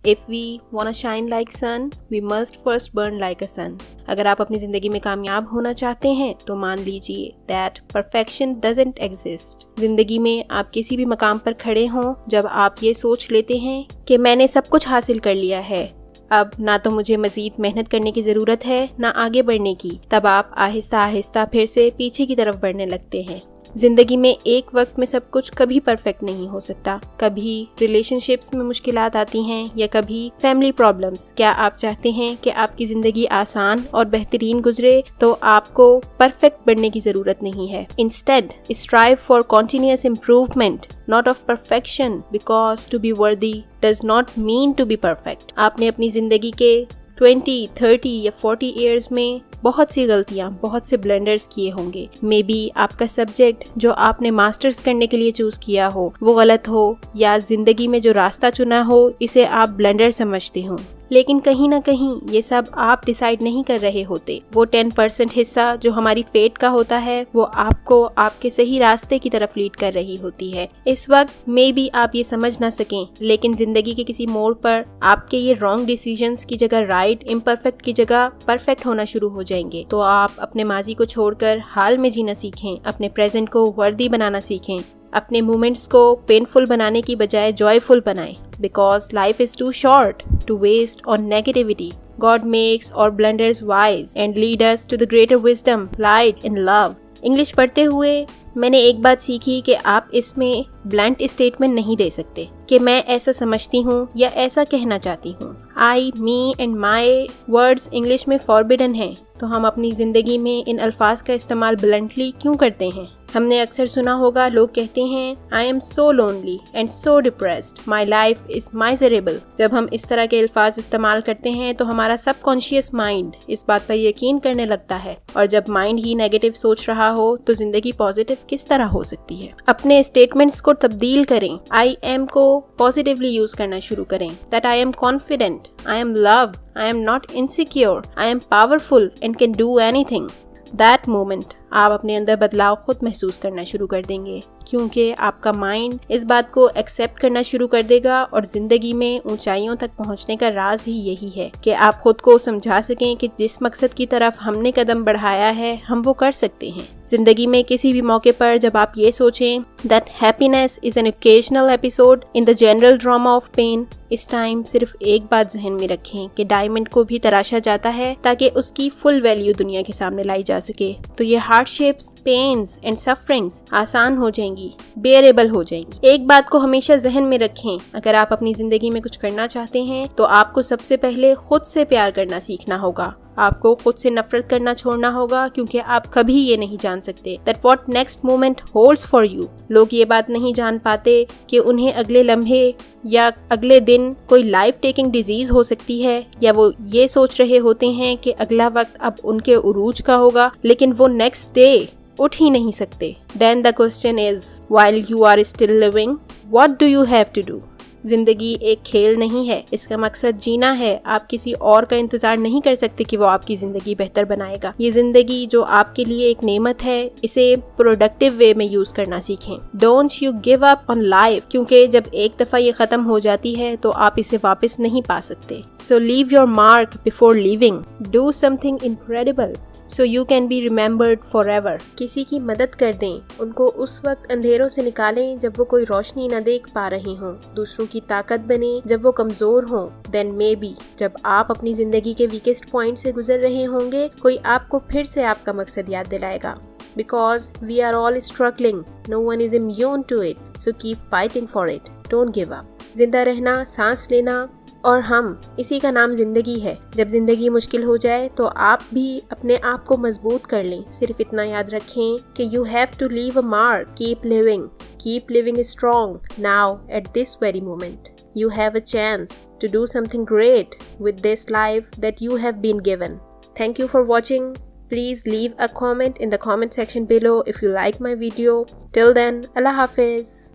If we wanna shine like sun, we must first burn like a sun. अगर आप अपनी ज़िंदगी में कामयाब होना चाहते हैं तो मान लीजिए that perfection doesn't exist. ज़िंदगी में आप किसी भी मकाम पर खड़े हों जब आप ये सोच लेते हैं कि मैंने सब कुछ हासिल कर लिया है, अब ना तो मुझे मज़ीद मेहनत करने की ज़रूरत है ना आगे बढ़ने की, तब आप आहिस्ता आहिस्ता फिर से पीछे की तरफ बढ़ने लगते हैं। ज़िंदगी में एक वक्त में सब कुछ कभी परफेक्ट नहीं हो सकता। कभी रिलेशनशिप्स में मुश्किलात आती हैं या कभी फैमिली प्रॉब्लम्स। क्या आप चाहते हैं कि आपकी ज़िंदगी आसान और बेहतरीन गुजरे तो आपको परफेक्ट बनने की ज़रूरत नहीं है। Instead strive for continuous improvement, not of perfection, because to be worthy does not mean to be perfect. आपने अपनी ज़िंदगी के 20, 30 या 40 ईयर्स में बहुत सी गलतियाँ, बहुत से ब्लेंडर्स किए होंगे। मे बी आपका सब्जेक्ट जो आपने मास्टर्स करने के लिए चूज किया हो वो गलत हो, या जिंदगी में जो रास्ता चुना हो इसे आप ब्लेंडर समझते हो, लेकिन कहीं ना कहीं ये सब आप डिसाइड नहीं कर रहे होते। वो 10% हिस्सा जो हमारी फेट का होता है वो आपको आपके सही रास्ते की तरफ लीड कर रही होती है। इस वक्त मे बी आप ये समझ ना सकें, लेकिन जिंदगी के किसी मोड़ पर आपके ये रॉन्ग डिसीजंस की जगह राइट, इम्परफेक्ट की जगह परफेक्ट होना शुरू हो जाएंगे। तो आप अपने माजी को छोड़कर हाल में जीना सीखें, अपने प्रेजेंट को वर्दी बनाना सीखें, अपने मोमेंट्स को पेनफुल बनाने की बजाय जॉयफुल बनाएं, because life is too short to waste on negativity. God makes our blunders wise and lead us to the greater wisdom, light and love. English पढ़ते हुए मैंने एक बात सीखी कि आप इसमें ब्लंट स्टेटमेंट नहीं दे सकते कि मैं ऐसा समझती हूँ या ऐसा कहना चाहती हूँ। I, me and my words English में फॉरबिडन हैं, तो हम अपनी ज़िंदगी में इन अल्फाज का इस्तेमाल ब्लंटली क्यों करते हैं? हमने अक्सर सुना होगा लोग कहते हैं I am so lonely and so depressed, my life is miserable. जब हम इस तरह के अल्फाज इस्तेमाल करते हैं तो हमारा सबकॉन्शियस माइंड इस बात पर यकीन करने लगता है, और जब माइंड ही नेगेटिव सोच रहा हो तो जिंदगी पॉजिटिव किस तरह हो सकती है? अपने स्टेटमेंट्स को तब्दील करें, आई एम को पॉजिटिवली यूज करना शुरू करें। That I am confident, I am love, I am not insecure, I am powerful and can do anything. That moment आप अपने अंदर बदलाव खुद महसूस करना शुरू कर देंगे, क्योंकि आपका माइंड इस बात को एक्सेप्ट करना शुरू कर देगा। और जिंदगी में ऊंचाइयों तक पहुंचने का राज ही यही है कि आप खुद को समझा सकें कि जिस मकसद की तरफ हमने कदम बढ़ाया है हम वो कर सकते हैं। जिंदगी में किसी भी मौके पर जब आप ये सोचें that happiness is an occasional episode in the general drama of pain, इस टाइम सिर्फ एक बात जहन में रखें कि डायमंड को भी तराशा जाता है ताकि उसकी फुल वैल्यू दुनिया के सामने लाई जा सके। तो ये हार्डशिप्स, पेन्स एंड सफरिंग्स आसान हो जाएंगी, बेयरेबल हो जाएंगी। एक बात को हमेशा जहन में रखें, अगर आप अपनी जिंदगी में कुछ करना चाहते हैं तो आपको सबसे पहले खुद से प्यार करना सीखना होगा। आपको खुद से नफरत करना छोड़ना होगा, क्योंकि आप कभी ये नहीं जान सकते that what next moment holds for you। लोग ये बात नहीं जान पाते कि उन्हें अगले लम्हे या अगले दिन कोई लाइफ टेकिंग डिजीज हो सकती है, या वो ये सोच रहे होते हैं कि अगला वक्त अब उनके उरूज का होगा, लेकिन वो नेक्स्ट डे उठ ही नहीं सकते। Then the question is, while you are still living, what do you have to do? जिंदगी एक खेल नहीं है, इसका मकसद जीना है। आप किसी और का इंतजार नहीं कर सकते कि वो आपकी जिंदगी बेहतर बनाएगा। ये जिंदगी जो आपके लिए एक नेमत है, इसे प्रोडक्टिव वे में यूज करना सीखें। Don't you give up on life, क्योंकि जब एक दफा ये खत्म हो जाती है तो आप इसे वापस नहीं पा सकते। So leave your mark before leaving, do something incredible so you can be remembered forever। किसी की मदद कर दें, उनको उस वक्त अंधेरों से निकालें जब वो कोई रोशनी न देख पा रहे हों। दूसरों की ताकत बने जब वो कमजोर हों। Then maybe जब आप अपनी जिंदगी के वीकेस्ट पॉइंट से गुजर रहे होंगे, कोई आपको फिर से आपका मकसद याद दिलाएगा। Because we are all struggling, no one is immune to it, so keep fighting for it, don't give up। जिंदा रहना, सांस लेना और हम, इसी का नाम जिंदगी है। जब जिंदगी मुश्किल हो जाए तो आप भी अपने आप को मजबूत कर लें। सिर्फ इतना याद रखें कि you have to leave a mark, keep living strong now at this very moment. You have a chance to do something great with this life that you have been given. Thank you for watching. Please leave a comment in the comment section below if you like my video. Till then, Allah Hafiz.